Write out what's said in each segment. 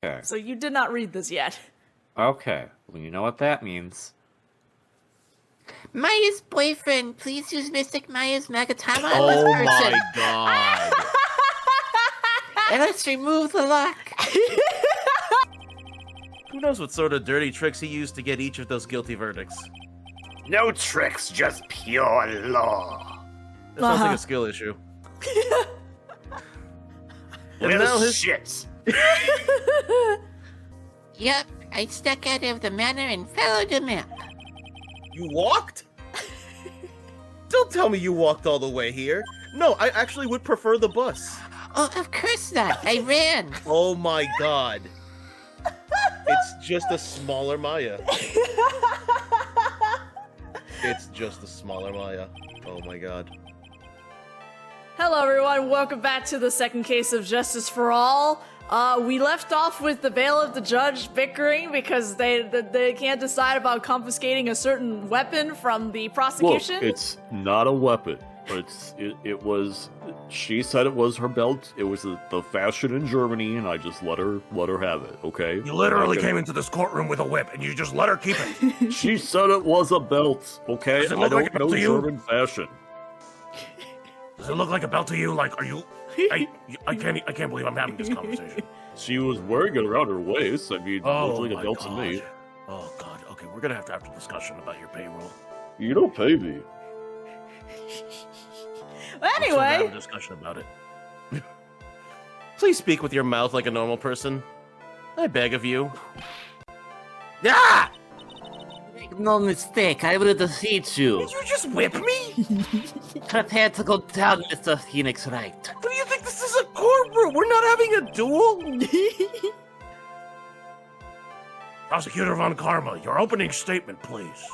Okay. So you did not read this yet. Okay. Well, you know what that means. Maya's boyfriend, please use Mystic Maya's Magatama. Oh my god. And let's remove the lock. Who knows what sort of dirty tricks he used to get each of those guilty verdicts? No tricks, just pure law. That sounds like a skill issue. And Well, now his shit. Yep, I stuck out of the manor and followed the map. You walked? Don't tell me you walked all the way here. No, I actually would prefer the bus. Oh, of course not. I ran. Oh my god. It's just a smaller Maya. It's just a smaller Maya. Oh my god. Hello, everyone. Welcome back to the second case of Justice for All. We left off with the bail of the judge bickering because they can't decide about confiscating a certain weapon from the prosecution. Look, it's not a weapon. It was. She said it was her belt. It was the fashion in Germany, and I just let her have it. Okay. You literally came into this courtroom with a whip, and you just let her keep it. She said it was a belt. Okay. Does it I look don't like a know belt to you? German fashion. Does it look like a belt to you? Like, are you? I can't believe I'm having this conversation. She was wearing it around her waist. I mean, it looks like a my belt to me. God. Oh god. Okay, we're gonna have to have a discussion about your payroll. You don't pay me. Well, Let's have anyway, a discussion about it. Please speak with your mouth like a normal person. I beg of you. Ah! Make no mistake, I will defeat you. Did you just whip me? Prepare to go down, Mr. Phoenix Wright. What do you think this is a courtroom? We're not having a duel? Prosecutor Von Karma, your opening statement, please.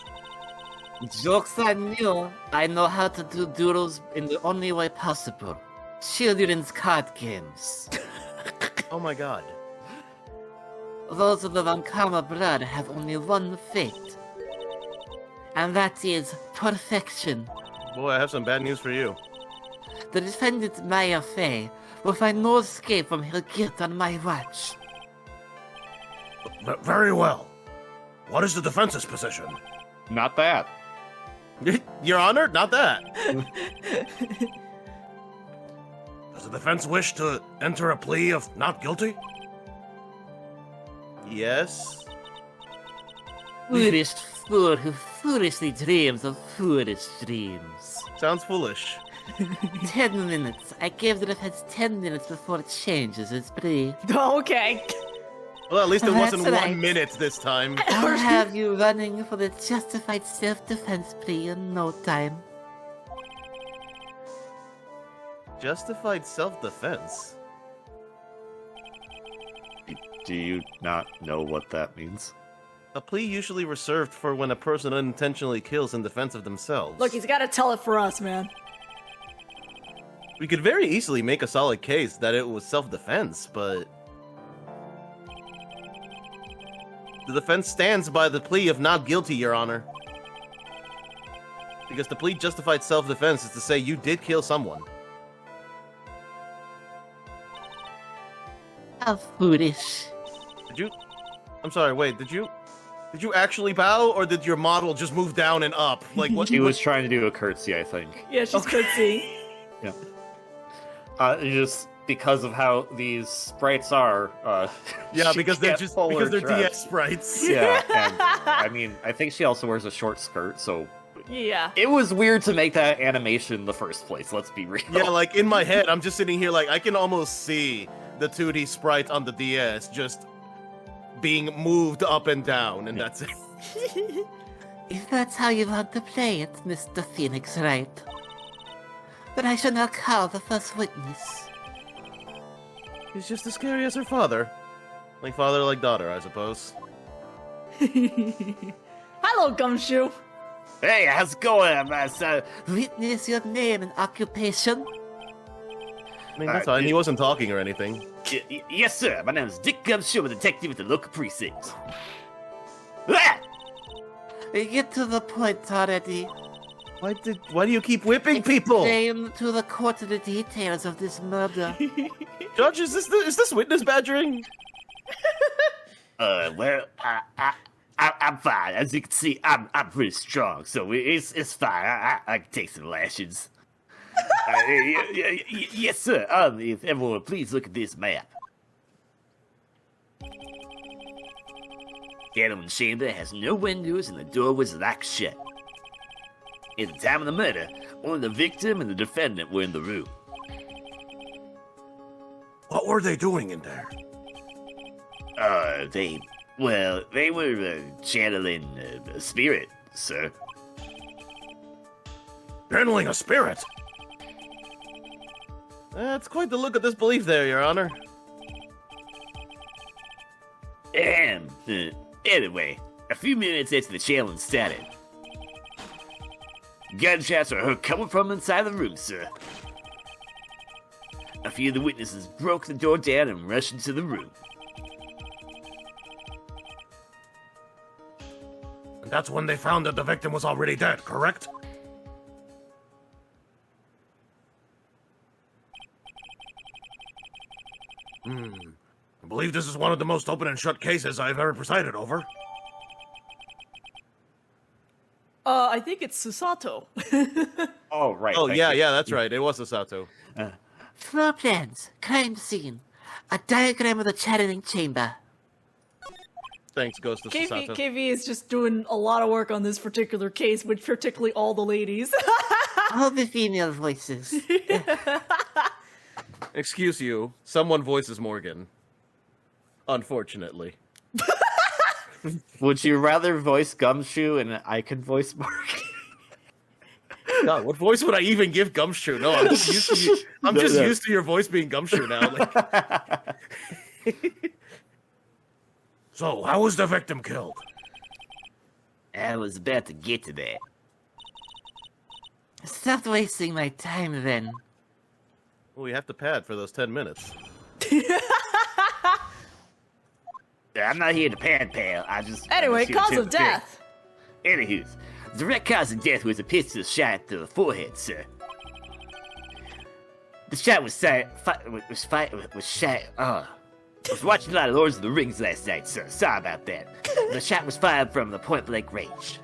Joke's on you. I know how to do duels in the only way possible. Children's card games. Oh my god. Those of the Von Karma blood have only one fate. And that is perfection. Boy, I have some bad news for you. The defendant Maya Fey will find no escape from her guilt on my watch. Very well. What is the defense's position? Not that. Your Honor, not that. Does the defense wish to enter a plea of not guilty? Yes. Foolish fool who foolishly dreams of foolish dreams. Sounds foolish. 10 minutes. I gave the defense 10 minutes before it changes its plea. okay. Well, at least it wasn't That's 1 right. minute this time. I'll have you running for the justified self-defense plea in no time. Justified self-defense. Do you not know what that means? A plea usually reserved for when a person unintentionally kills in defense of themselves. Look, he's got to tell it for us, man. We could very easily make a solid case that it was self-defense, but... The defense stands by the plea of not guilty, Your Honor. Because the plea justified self-defense is to say you did kill someone. How foolish. Did you... I'm sorry, wait, did you actually bow, or did your model just move down and up? Like, what? She was trying to do a curtsy, I think. Yeah, she's curtsy. Yeah. Just because of how these sprites are. Yeah, she because they're can't pull her they're dress. DS sprites. Yeah, and I mean, I think she also wears a short skirt, so Yeah. it was weird to make that animation in the first place. Let's be real. Yeah, like in my head, I'm just sitting here like I can almost see the 2D sprite on the DS just being moved up and down, and that's it. If that's how you want to play it, Mr. Phoenix Wright, then I shall now call the first witness. He's just as scary as her father. Like father, like daughter, I suppose. Hello, Gumshoe. Hey, how's it going, Witness your name and occupation. I mean, that's fine. He wasn't talking or anything. Yes, sir. My name is Dick Gumshoe, a detective at the local precinct. Ah! Get to the point already. Why do you keep whipping people? Explain to the court the details of this murder. Judge, is this witness badgering? Well, I'm fine. As you can see, I'm pretty strong, so it's fine. I can take some lashings. Yes, sir. If everyone would please look at this map. Gentleman's chamber has no windows and the door was locked shut. At the time of the murder, only the victim and the defendant were in the room. What were they doing in there? They were channeling a spirit, sir. Channeling a spirit? That's quite the look of disbelief there, Your Honor. And, anyway, a few minutes after the challenge started, gunshots are heard coming from inside the room, sir. A few of the witnesses broke the door down and rushed into the room. And that's when they found that the victim was already dead, correct? I believe this is one of the most open and shut cases I've ever presided over. I think it's Susato. Oh, right. Oh, thank yeah, you. yeah, that's right. It was a Sato. Floor plans, crime scene, a diagram of the channeling chamber. Thanks, Ghost of Sato. KV is just doing a lot of work on this particular case, with particularly all the ladies. All the female voices. Excuse you, someone voices Morgan. Unfortunately. Would you rather voice Gumshoe and I can voice Mark? God, what voice would I even give Gumshoe? No, I'm just used to you. I'm just used to your voice being Gumshoe now. Like... So, how was the victim killed? I was about to get to that. Stop wasting my time then. We have to pad for those 10 minutes. I'm not here to pal. I just... Anyway, I'm just cause here to of death. Anywho, the direct cause of death was a pistol shot to the forehead, sir. The shot was shot. I was watching a lot of Lords of the Rings last night, sir. Sorry about that. The shot was fired from the point-blank range.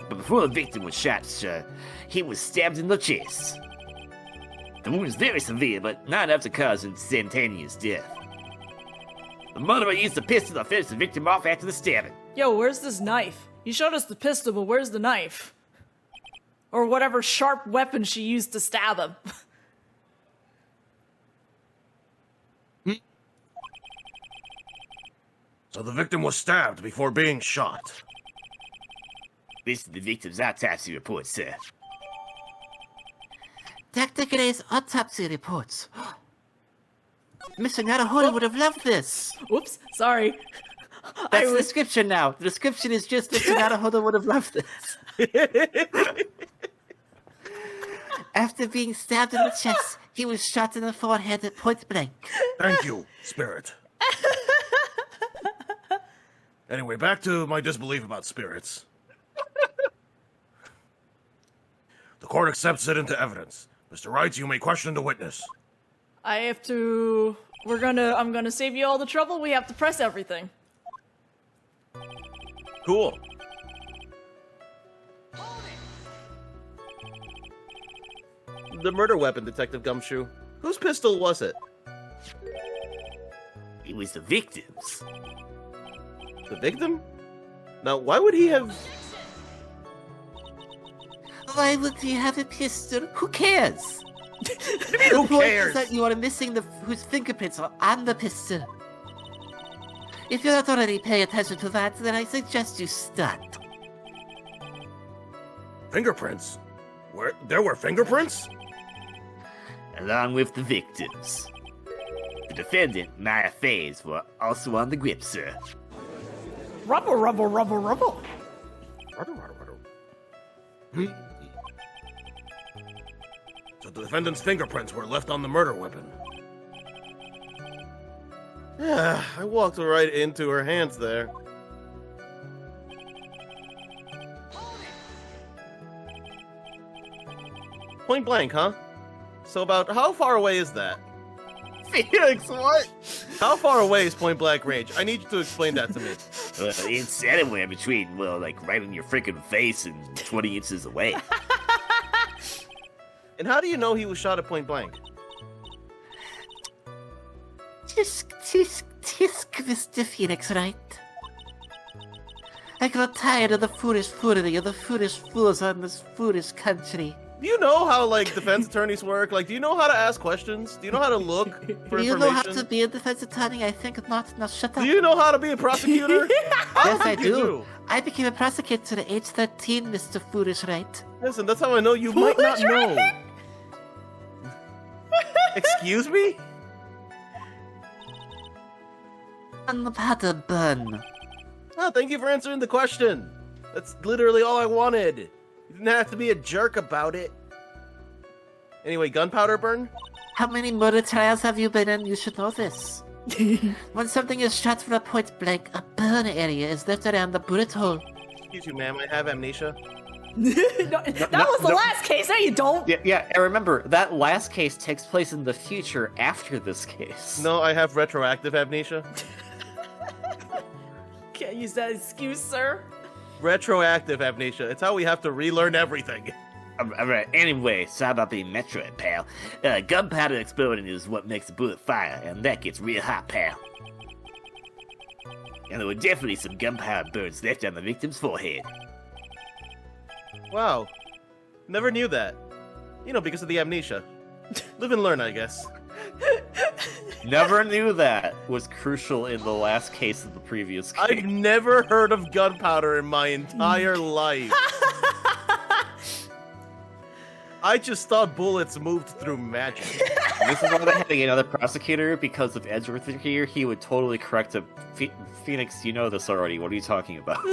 But before the victim was shot, sir, he was stabbed in the chest. The wound was very severe, but not enough to cause instantaneous death. The murderer used the pistol to finish the victim off after the stabbing. Yo, where's this knife? You showed us the pistol, but where's the knife? Or whatever sharp weapon she used to stab him. So the victim was stabbed before being shot. This is the victim's autopsy report, sir. Dr. Gray's autopsy reports. Mr. Naruhodo would have loved this. Whoops, sorry. That's the description now. The description is just Mr. Naruhodo would have loved this. After being stabbed in the chest, he was shot in the forehead at point blank. Thank you, Spirit. Anyway, back to my disbelief about spirits. The court accepts it into evidence. Mr. Wright, you may question the witness. I have to... I'm gonna save you all the trouble. We have to press everything. Cool. The murder weapon, Detective Gumshoe. Whose pistol was it? It was the victim's. The victim? Now, why would he have... Why would he have a pistol? Who cares? Who The point cares? is that you are missing whose fingerprints are on the pistol. If you're not already paying attention to that, then I suggest you start. Fingerprints? There were fingerprints? Along with the victims. The defendant, Maya Faze, were also on the grip, sir. Rubble, rubble, rubble, rubble. So the defendant's fingerprints were left on the murder weapon. Yeah, I walked right into her hands there. Point blank, huh? So about how far away is that? Phoenix, what? How far away is point blank range? I need you to explain that to me. It's anywhere between, well, like right in your freaking face and 20 inches away. And how do you know he was shot at point blank? Tisk, Mr. Phoenix, right? I got tired of the foolish foolery of the foolish fools on this foolish country. Do you know how, like, defense attorneys work? Like, do you know how to ask questions? Do you know how to look for Do you know how information? to be a defense attorney? I think not. Now shut up. Do you know how to be a prosecutor? Yes, I think you do. I became a prosecutor at age 13, Mr. Foolish, right? Listen, that's how I know you might not know. Excuse me? About a bun. Oh, thank you for answering the question. That's literally all I wanted. You didn't have to be a jerk about it. Anyway, gunpowder burn? How many murder trials have you been in? You should know this. When something is shot from a point blank, a burn area is left around the bullet hole. Excuse you, ma'am, I have amnesia. That was the last case. No, you don't. Yeah, and remember, that last case takes place in the future after this case. No, I have retroactive amnesia. Can't use that excuse, sir. Retroactive amnesia. It's how we have to relearn everything. Alright, anyway, sorry about being Metroid, pal. Gunpowder exploding is what makes a bullet fire, and that gets real hot, pal. And there were definitely some gunpowder burns left on the victim's forehead. Wow. Never knew that. You know, because of the amnesia. Live and learn, I guess. Never knew that was crucial in the last case of the previous case. I've never heard of gunpowder in my entire life. I just thought bullets moved through magic. This is why having another prosecutor, because if Edgeworth were here, he would totally correct a Phoenix, you know this already. What are you talking about?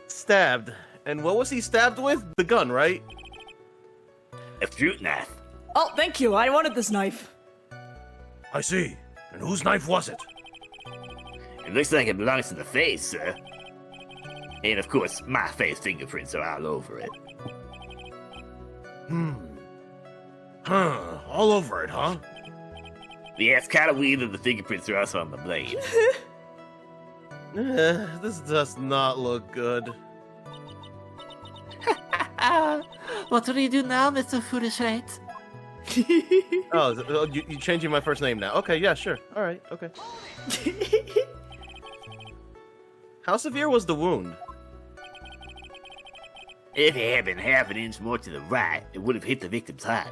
Stabbed. And what was he stabbed with? The gun, right? A fruit knife. Oh, thank you. I wanted this knife. I see. And whose knife was it? It looks like it belongs to the face, sir. And of course, my face fingerprints are all over it. Huh. All over it, huh? Yeah, it's kind of weird that the fingerprints are also on the blade. This does not look good. What do you do now, Mr. Foolish, right? Oh, you changing my first name now. Okay, yeah, sure. Alright, okay. How severe was the wound? If it had been half an inch more to the right, it would have hit the victim's heart.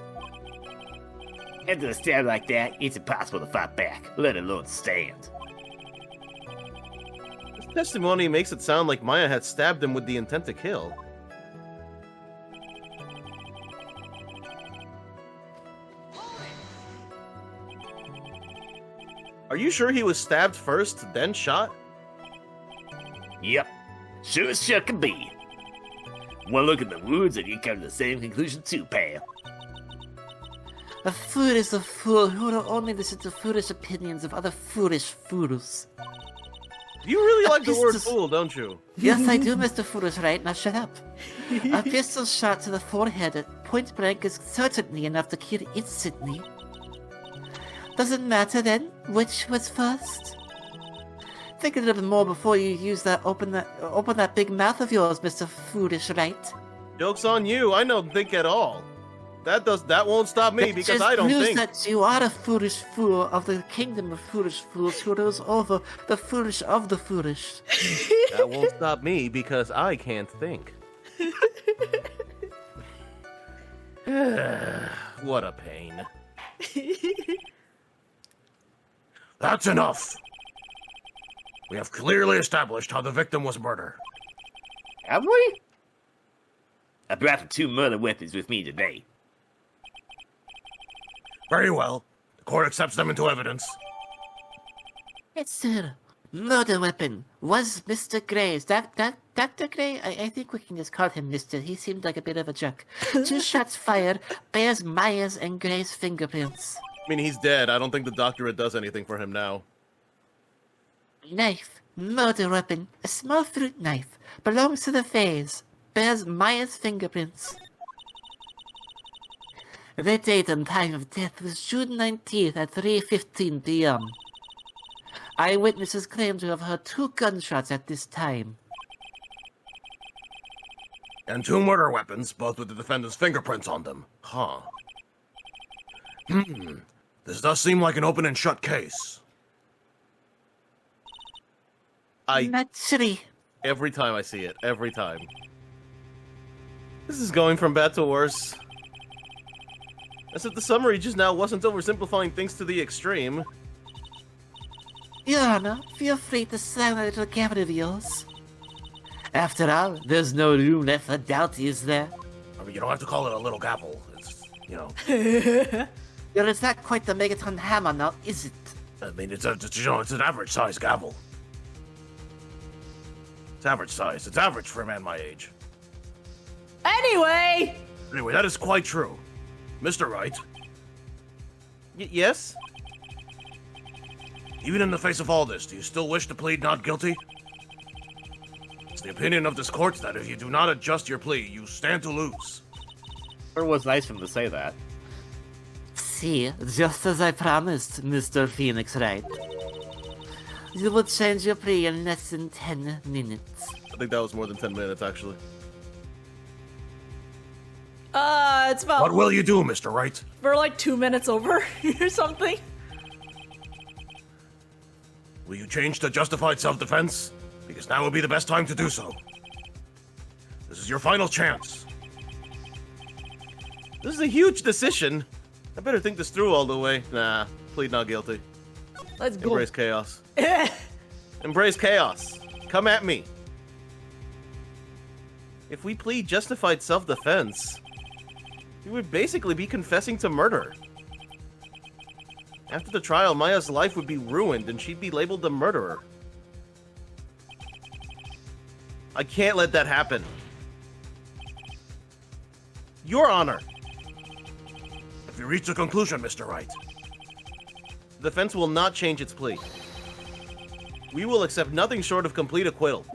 After a stab like that, it's impossible to fight back, let alone stand. This testimony makes it sound like Maya had stabbed him with the intent to kill. Are you sure he was stabbed first, then shot? Yep, sure as sure can be. One look at the wounds and you come to the same conclusion too, pal. A fool is a fool who will only listen to foolish opinions of other foolish fools. You really like the word pistol- fool, don't you? Yes, I do, Mr. Foolish, right? Now shut up. A pistol shot to the forehead at point blank is certainly enough to kill instantly. Doesn't matter then which was first. Think a little bit more before you use that open that big mouth of yours, Mr. Foolish, right? Joke's on you, I don't think at all. That won't stop me because I don't think. That you are a foolish fool of the kingdom of foolish fools who rules over the foolish of the foolish. That won't stop me because I can't think. What a pain. That's enough. We have clearly established how the victim was murdered. Have we? I brought the 2 murder weapons with me today. Very well. The court accepts them into evidence. Yes, sir. Murder weapon was Mr. Gray's. Dr. Gray? I think we can just call him Mr. He seemed like a bit of a jerk. 2 shots fired, bears Myers and Gray's fingerprints. I mean, he's dead. I don't think the doctorate does anything for him now. Knife. Murder weapon. A small fruit knife. Belongs to the phase. Bears Myers' fingerprints. The date and time of death was June 19th at 3:15 p.m. Eyewitnesses claim to have heard 2 gunshots at this time. And 2 murder weapons, both with the defendant's fingerprints on them. Huh. This does seem like an open and shut case. Naturally. Every time I see it, every time. This is going from bad to worse. As if the summary just now wasn't oversimplifying things to the extreme. Your Honor, feel free to sign that little cabinet of yours. After all, there's no room left for doubt, is there? I mean, you don't have to call it a little gavel. It's, you know. Well, it's not quite the Megaton hammer now, is it? I mean, it's an average-sized gavel. It's average size. It's average for a man my age. Anyway! Anyway, that is quite true. Mr. Wright, Yes? even in the face of all this, do you still wish to plead not guilty? It's the opinion of this court that if you do not adjust your plea, you stand to lose. It was nice of him to say that. See, just as I promised, Mr. Phoenix Wright. You will change your plea in less than 10 minutes. I think that was more than 10 minutes, actually. It's about... What will you do, Mr. Wright? We're like 2 minutes over or something. Will you change to justified self-defense? Because now would be the best time to do so. This is your final chance. This is a huge decision. I better think this through all the way. Nah, plead not guilty. Let's go. Embrace chaos. Embrace chaos. Come at me. If we plead justified self-defense, we would basically be confessing to murder. After the trial, Maya's life would be ruined and she'd be labeled a murderer. I can't let that happen. Your Honor. If you reach a conclusion, Mr. Wright, The defense will not change its plea. We will accept nothing short of complete acquittal.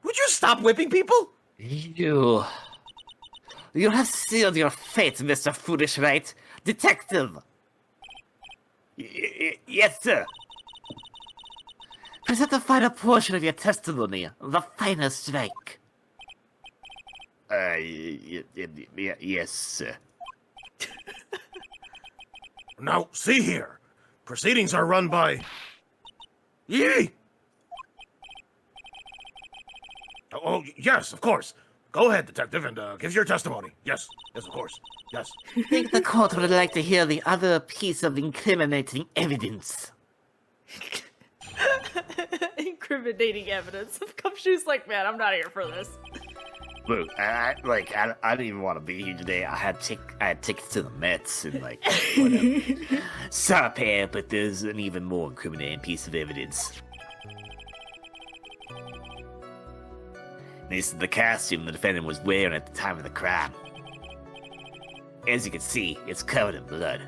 Would you stop whipping people? You have sealed your fate, Mr. Foolish Wright. Detective! Yes, sir. Present the final portion of your testimony, the final strike. Yes, sir. Now, see here. Proceedings are run by... Yee! Oh, yes, of course. Go ahead, detective, and give your testimony. Yes, of course. Yes. I think the court would like to hear the other piece of incriminating evidence. Incriminating evidence. Gumshoe's like, man, I'm not here for this. Look, I didn't even want to be here today. I had tickets to the Mets and like whatever. Sorry, but there's an even more incriminating piece of evidence. This is the costume the defendant was wearing at the time of the crime. As you can see, it's covered in blood.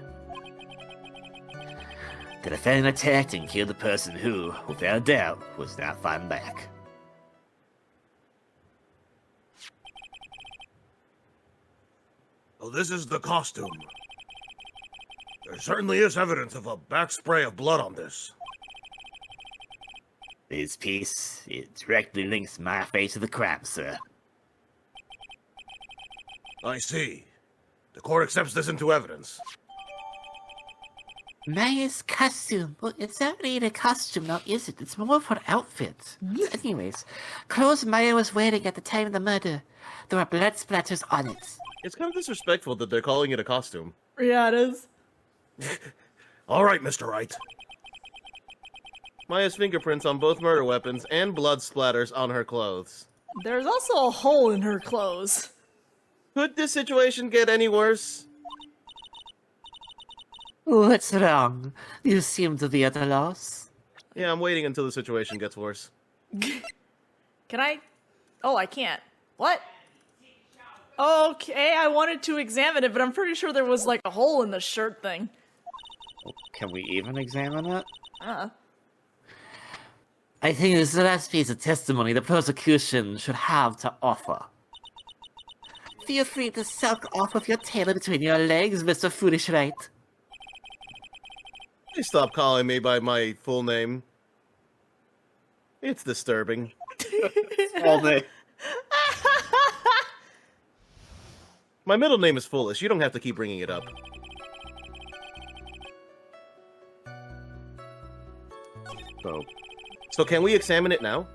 The defendant attacked and killed the person who, without a doubt, was not fighting back. Oh, this is the costume. There certainly is evidence of a back spray of blood on this. This piece, it directly links my face to the crime, sir. I see. The court accepts this into evidence. Maya's costume. Well, it's not really a costume now, is it? It's more of her outfit. Anyways, clothes Maya was wearing at the time of the murder. There were blood splatters on it. It's kind of disrespectful that they're calling it a costume. Yeah, it is. All right, Mr. Wright. Maya's fingerprints on both murder weapons and blood splatters on her clothes. There's also a hole in her clothes. Could this situation get any worse? What's wrong? You seem to be at a loss. Yeah, I'm waiting until the situation gets worse. Can I? Oh, I can't. What? Okay, I wanted to examine it, but I'm pretty sure there was like a hole in the shirt thing. Can we even examine it? I think this is the last piece of testimony the prosecution should have to offer. feel free to sulk off with your tail between your legs, Mr. Foolish Wright. Please stop calling me by my full name. It's disturbing. All day. My middle name is Foolish. You don't have to keep bringing it up. So can we examine it now?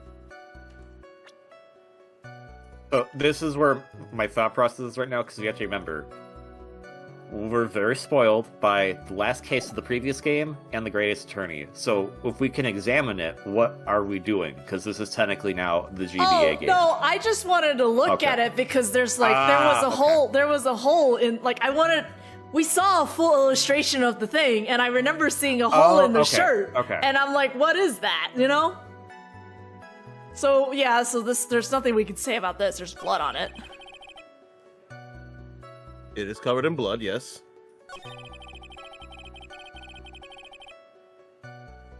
This is where my thought process is right now, because you have to remember, we're very spoiled by the last case of the previous game and the Greatest Attorney. So if we can examine it, what are we doing? Because this is technically now the GBA game. No, I just wanted to look at it because there's like there was a hole in like we saw a full illustration of the thing, and I remember seeing a hole in the shirt. Okay. And I'm like, what is that? You know? So yeah, there's nothing we can say about this. There's blood on it. It is covered in blood, yes.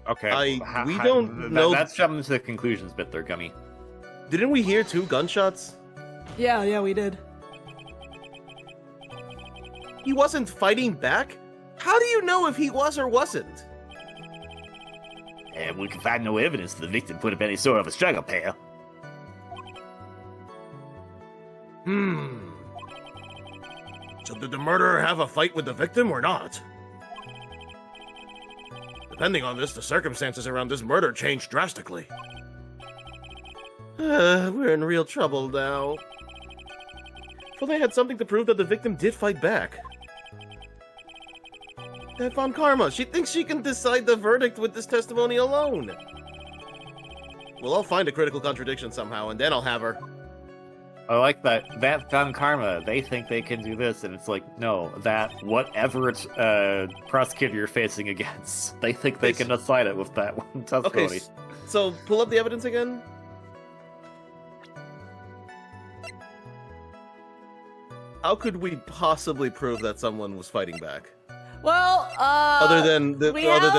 Okay. We don't know. That's jumping to the conclusions bit there, Gummy. Didn't we hear 2 gunshots? Yeah, we did. He wasn't fighting back? How do you know if he was or wasn't? And we can find no evidence the victim put up any sort of a struggle, pal. So did the murderer have a fight with the victim or not? Depending on this, the circumstances around this murder changed drastically. We're in real trouble now. Well, they had something to prove that the victim did fight back. That Von Karma, she thinks she can decide the verdict with this testimony alone. Well, I'll find a critical contradiction somehow, and then I'll have her. I like that Von Karma, they think they can do this, and it's like, no, that whatever prosecutor you're facing against, they think they can decide it with that one testimony. Okay, so pull up the evidence again. How could we possibly prove that someone was fighting back? Well, other than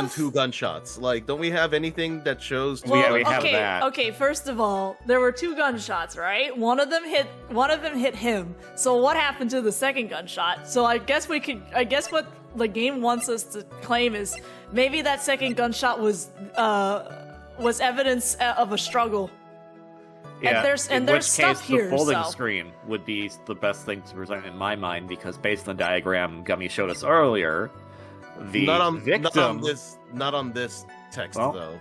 2 gunshots, like, don't we have anything that shows? We have that. Okay, first of all, there were 2 gunshots, right? One of them hit him. So what happened to the second gunshot? So I guess what the game wants us to claim is maybe that second gunshot was evidence of a struggle. Yeah, and there's stuff case, here. The folding so. screen would be the best thing to present in my mind, because based on the diagram Gummy showed us earlier, the victim... Not on this text, though.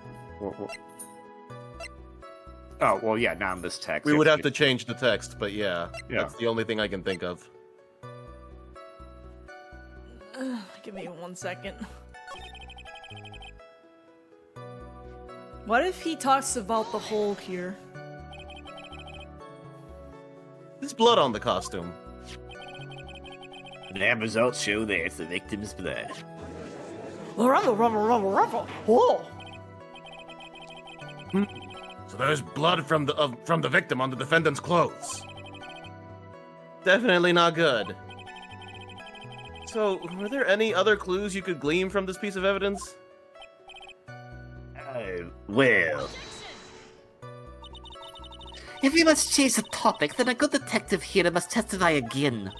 Oh, well, yeah, not on this text. We would have to change the text, but yeah, Yeah. That's the only thing I can think of. Give me 1 second. What if he talks about the hole here? There's blood on the costume. Lab results show there's the victim's blood. Oh. So there's blood from the victim on the defendant's clothes. Definitely not good. So, were there any other clues you could glean from this piece of evidence? Well, If we must change the topic, then a good detective here must testify again.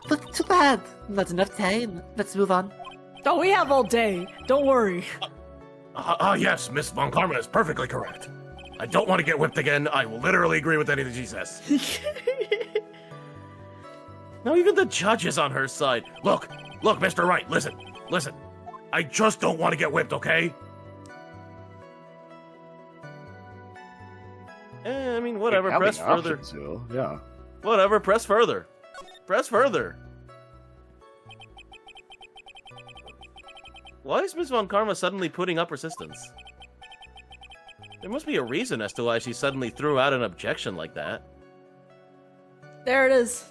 But too bad. Not enough time. Let's move on. Oh, we have all day. Don't worry. Yes, Miss Von Karma is perfectly correct. I don't want to get whipped again. I will literally agree with anything she says. Now even the judge is on her side. Look, Mr. Wright, listen. I just don't want to get whipped, okay? I mean, whatever, press further. Yeah. Whatever, press further. Press further. Why is Miss Von Karma suddenly putting up resistance? There must be a reason as to why she suddenly threw out an objection like that. There it is.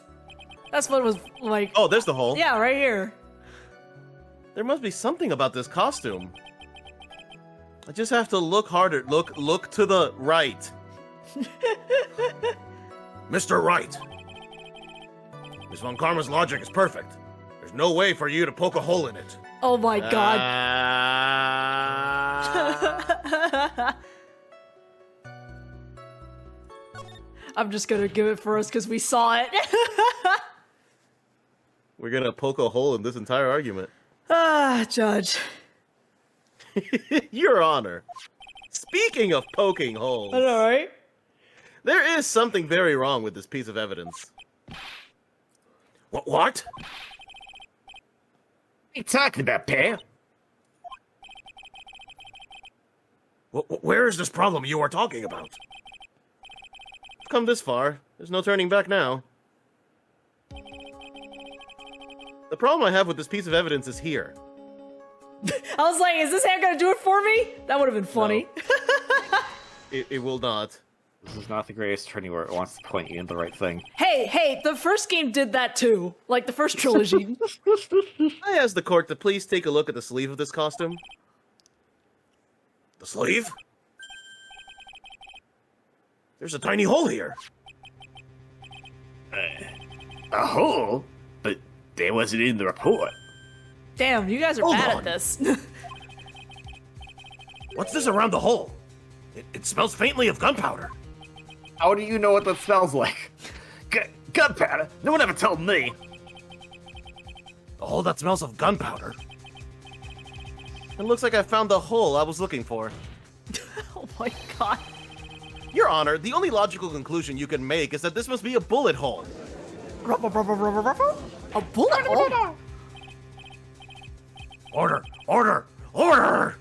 That's what it was like. Oh, there's the hole. Yeah, right here. There must be something about this costume. I just have to look harder. Look to the right. Mr. Wright. Miss Von Karma's logic is perfect. There's no way for you to poke a hole in it. Oh my god. I'm just gonna give it first because we saw it. We're gonna poke a hole in this entire argument. Judge. Your Honor. Speaking of poking holes, Alright. there is something very wrong with this piece of evidence. What? What are you talking about, pal? Where is this problem you are talking about? We've come this far. There's no turning back now. The problem I have with this piece of evidence is here. I was like, is this hand gonna do it for me? That would have been funny. It will not. This is not the greatest attorney where it wants to point you in the right thing. Hey, the first game did that too. Like the first trilogy. I asked the court to please take a look at the sleeve of this costume. The sleeve? There's a tiny hole here. A hole? But that wasn't in the report. Damn, you guys are Hold bad on. at this. What's this around the hole? It smells faintly of gunpowder. How do you know what that smells like? Gunpowder? No one ever told me. A hole that smells of gunpowder? It looks like I found the hole I was looking for. Oh my god. Your Honor, the only logical conclusion you can make is that this must be a bullet hole. A bullet hole? Order! Order! Order!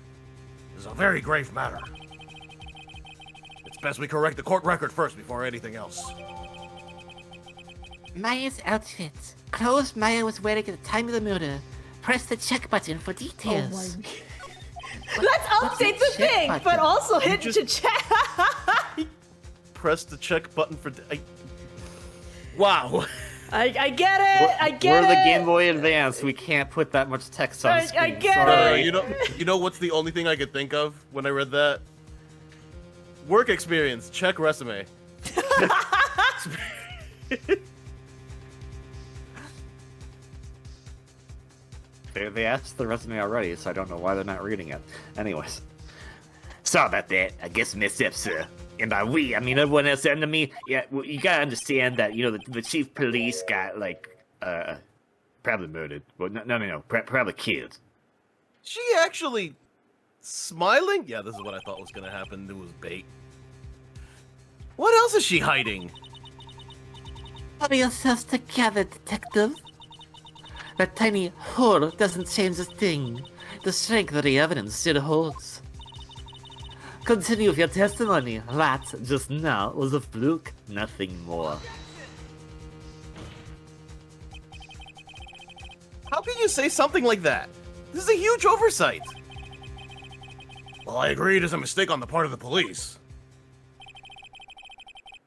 This is a very grave matter. It's best we correct the court record first before anything else. Maya's outfit. Clothes Maya was wearing at the time of the murder. Press the check button for Oh details. my god. Let's update the check thing, button? but also hit to check. Press the check button for... Wow. I get it. I get We're it. the Game Boy Advance. We can't put that much text on I screen. get Sorry. it. You know what's the only thing I could think of when I read that? Work experience, check resume. They asked the resume already, so I don't know why they're not reading it. Anyways. Sorry about that. I guess messed up, sir. And by we, I mean everyone else under me. Yeah, well, you gotta understand that, you know, the chief of police got, like, probably murdered. Well, no, probably killed. She actually smiling? Yeah, this is what I thought was gonna happen. It was bait. What else is she hiding? Pull yourselves together, detective. That tiny hole doesn't change a thing. The strength of the evidence still holds. Continue with your testimony. That, just now, was a fluke, nothing more. How can you say something like that? This is a huge oversight. Well, I agree it is a mistake on the part of the police.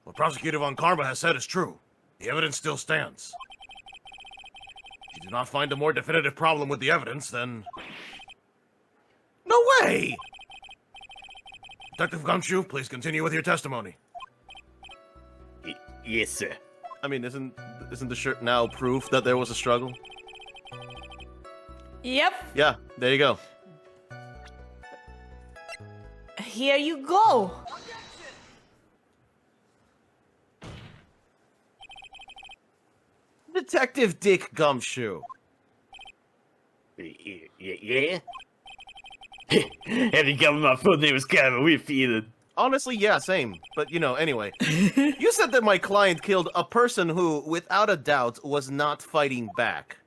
What Prosecutor Von Karma has said is true. The evidence still stands. If you do not find a more definitive problem with the evidence, then... No way! Detective Gumshoe, please continue with your testimony. Yes, sir. I mean, isn't the shirt now proof that there was a struggle? Yep. Yeah, there you go. Here you go. Detective Dick Gumshoe. Yeah? Having come my full name was kind of a weird feeling. Honestly, yeah, same. But, you know, anyway. You said that my client killed a person who, without a doubt, was not fighting back.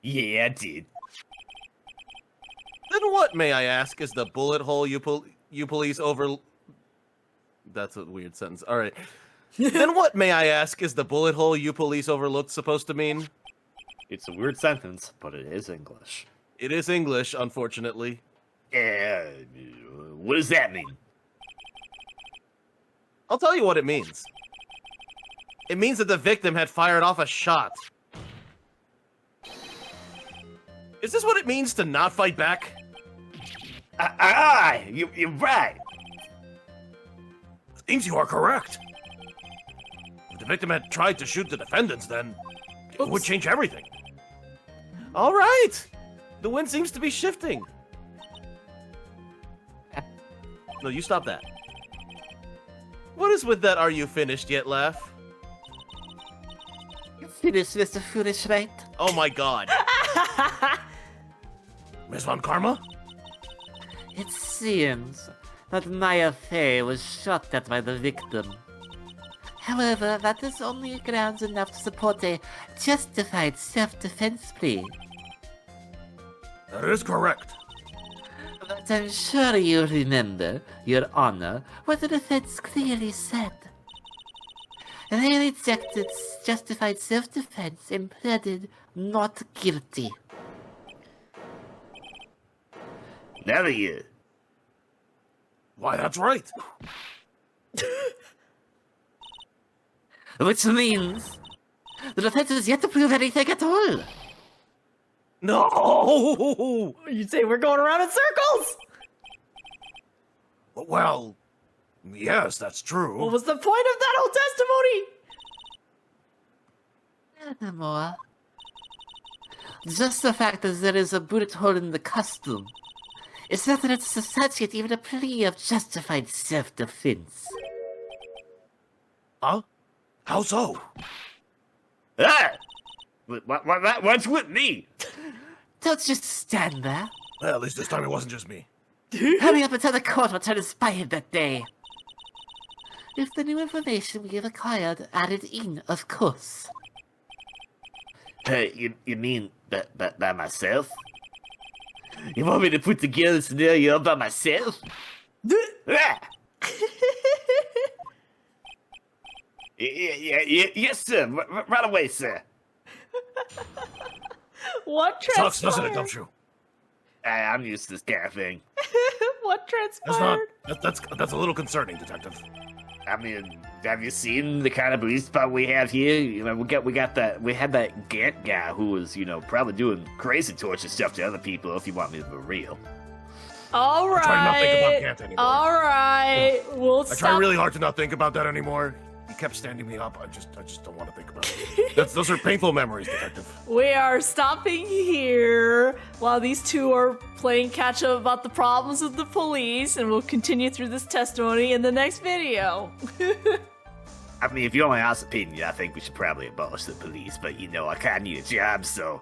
Yeah, I did. Then what, may I ask, is the bullet hole you police over... That's a weird sentence. All right. Then what, may I ask, is the bullet hole you police overlooked supposed to mean? It's a weird sentence, but it is English. It is English, unfortunately. What does that mean? I'll tell you what it means. It means that the victim had fired off a shot. Is this what it means to not fight back? You're right. Seems you are correct. If the victim had tried to shoot the defendants, then it would change everything. All right. The wind seems to be shifting. No, you stop that. What is with that "are you finished yet" laugh? Finish, Mr. Foolish, Wright? Oh my god. Miss Von Karma? It seems that Maya Fey was shot at by the victim. However, that is only grounds enough to support a justified self-defense plea. That is correct. But I'm sure you remember, Your Honor, what the defense clearly said. They rejected justified self-defense and pleaded not guilty. Now you. Why, that's right. Which means the defense has yet to prove anything at all. No! You say we're going around in circles? Well, yes, that's true. What was the point of that whole testimony? Furthermore, just the fact that there is a bullet hole in the costume is not enough to substantiate even a plea of justified self-defense. Huh? How so? Ah! What's with me? Don't just stand there. Well, at least this time it wasn't just me. Hurry up and tell the court what transpired that day. If the new information we have acquired added in, of course. You mean by myself? You want me to put together a scenario by myself? Ah! Yes, sir. Right away, sir. What Sucks, doesn't it, transpired? don't you? I'm used to this kind of thing. What That's transpired? not. That's a little concerning, Detective. I mean, have you seen the kind of police department we have here? You know, we had that Gant guy who was, probably doing crazy torture stuff to other people. If you want me to be real. All right. try to not think about Gant anymore. All right. We'll I stop. try really hard to not think about that anymore. He kept standing me up. I just don't want to think about it. Those are painful memories, Detective. We are stopping here while these two are playing catch up about the problems of the police, and we'll continue through this testimony in the next video. I mean, if you want my honest opinion, I think we should probably abolish the police. But I kind of need a job, so